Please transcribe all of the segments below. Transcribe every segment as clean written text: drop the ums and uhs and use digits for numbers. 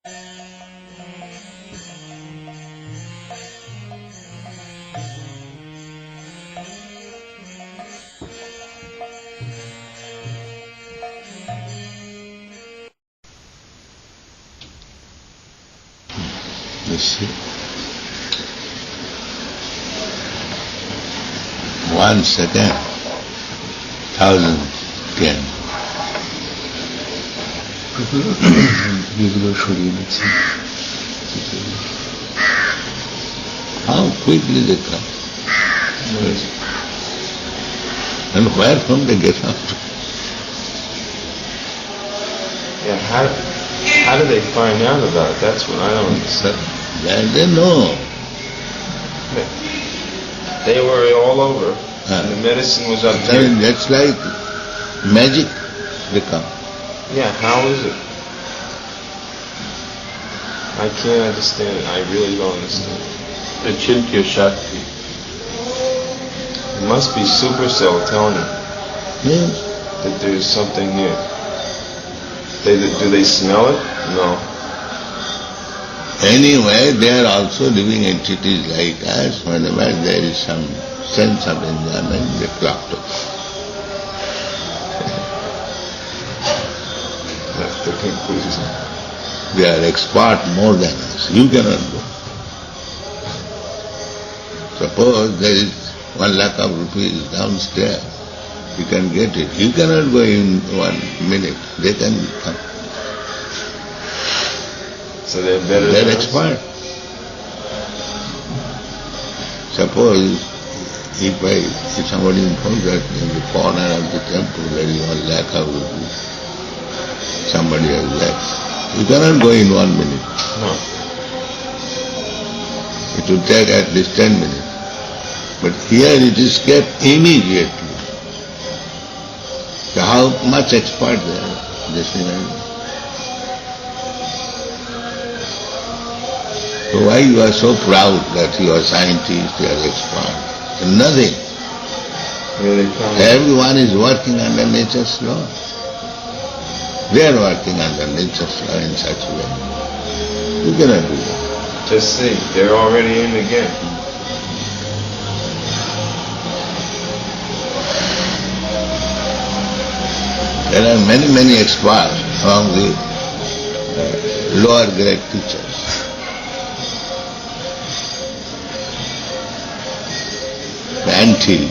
You see, 1 second, 1,000 can. এগুলো সরিয়ে দিচ্ছি। How quickly they come. And where from they get up to? Yeah, how do they find out about it? That's what I don't understand. That they know. They were all over, and the medicine was up I here. mean, that's like magic, they come. Yeah, how is it? I can't understand it. I really don't understand. Achintya Shakti. It must be Supercell telling you Yes. that there's something here. Do they smell it? No. Anyway, they are also living entities like us. Whenever there is some sense of enjoyment, they flock to us. That's the conclusion. They are expert more than us. You cannot go. Suppose there is 1 lakh of rupees downstairs, you can get it. You cannot go in 1 minute. They can come. So they're better They are than us? expert. Suppose if somebody informs that in the corner of the temple there is 1 lakh of rupees, somebody has left. You cannot go in 1 minute. No. It will take at least 10 minutes. But here it is kept immediately. So how much expert they are, just imagine. So why you are so proud that you are scientist, you are expert? Nothing. Where they come? Everyone is working under nature's law. They are working under nature's law in such a way. You cannot do that. Just see, they're already in again. There are many, many experts among the lower grade teachers. Until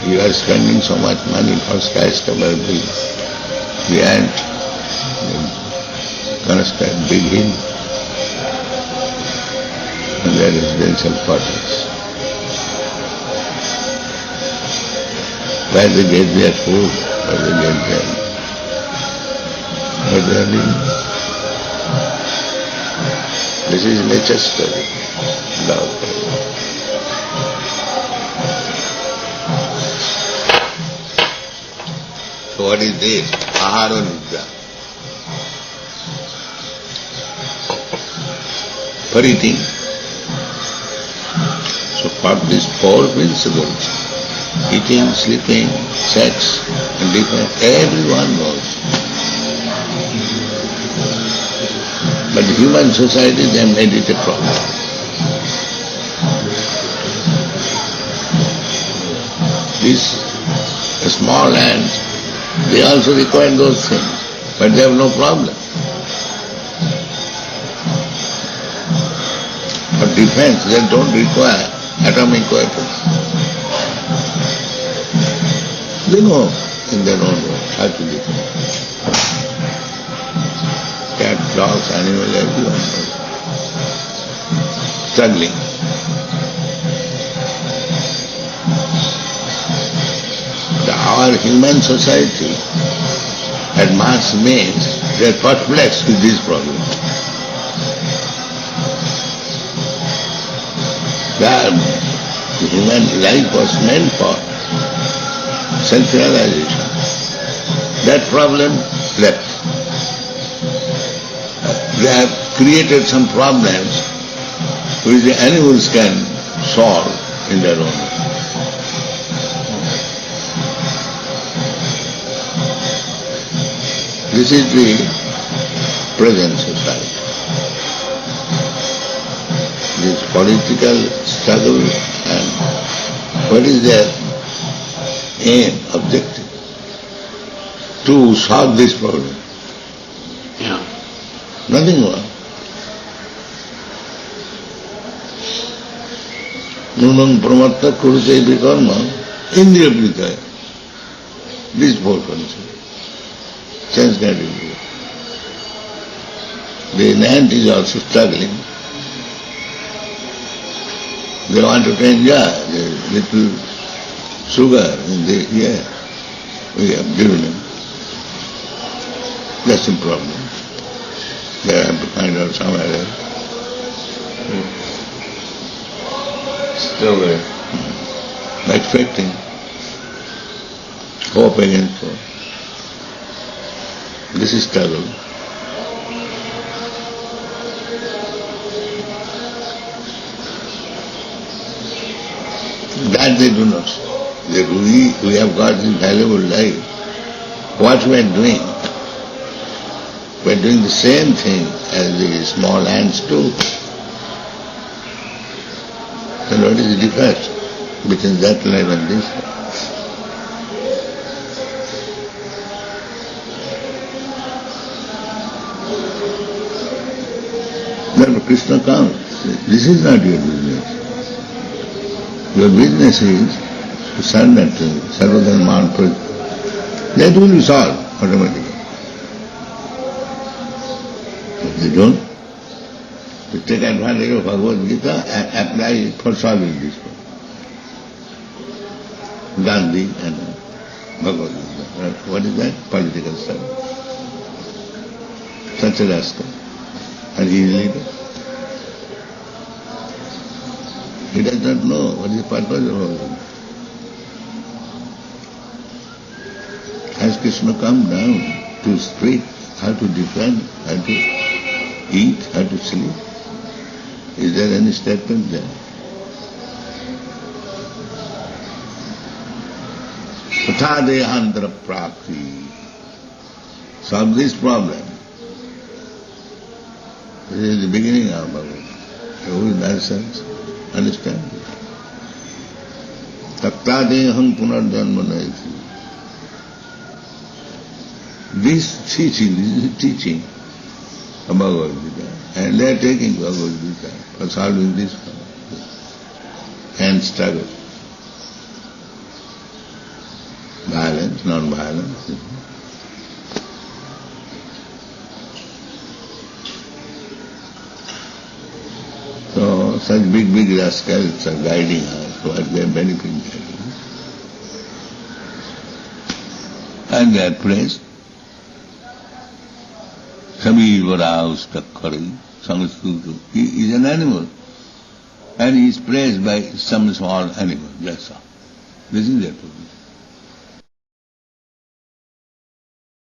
you are spending so much money for skyscraper building, the ant construct big hill and there is residential quarters. Where they get their food, where they get their what they are doing. This is nature's story. Love. So what is this? Ahara Nidra. For eating. So for these 4 principles, eating, sleeping, sex, and different, everyone knows. But human society, they made it a problem. These small ants, they also require those things, but they have no problem. For defense, they don't require atomic weapons. They know in their own way how to defend. Cat, dogs, animals, everyone knows. Struggling. Our human society at mass means they are perplexed with this problem. The human life was meant for self-realization. That problem left. They have created some problems which the animals can solve in their own way. This is the present society. This political struggle and what is their aim, objective? To solve this problem. Yeah. Nothing more. Nunam pramatta kurute vikarma indriya kritaya. These four concepts. Sense category. The ant is also struggling. They want to enjoy the little sugar in the air. We have given them. That's the problem. They have to find out somewhere else. Still there. Expecting. Hope against hope. This is struggle. That they do not see. That we have got this valuable life. What we are doing? We are doing the same thing as the small ants do. Then what is the difference between that life and this life? Then Krishna comes. This is not your business. Your business is to surrender to Sarvadharman Prajna. That will be solved automatically. If they don't, to take advantage of Bhagavad Gita and apply it for solving this problem. Gandhi and Bhagavad Gita. What is that? Political study. Such a rascal. And he is leader. He does not know what is the purpose of all this. Has Krishna come down to street, how to defend, how to eat, how to sleep? Is there any statement there? Tatadehantara prakti. Solve this problem. This is the beginning of Bhagavad Gita. Who is nonsense? Understand? Tattadeham punarjanma naiti. This teaching of Bhagavad Gita, and they are taking Bhagavad Gita for solving this problem and struggle. Violence, non-violence. So such big rascals are guiding us, what they are benefiting. And they are praised. Samir Varaus Takkari, Samskrutu. He is an animal. And he is praised by some small animal, that's all. This is their position.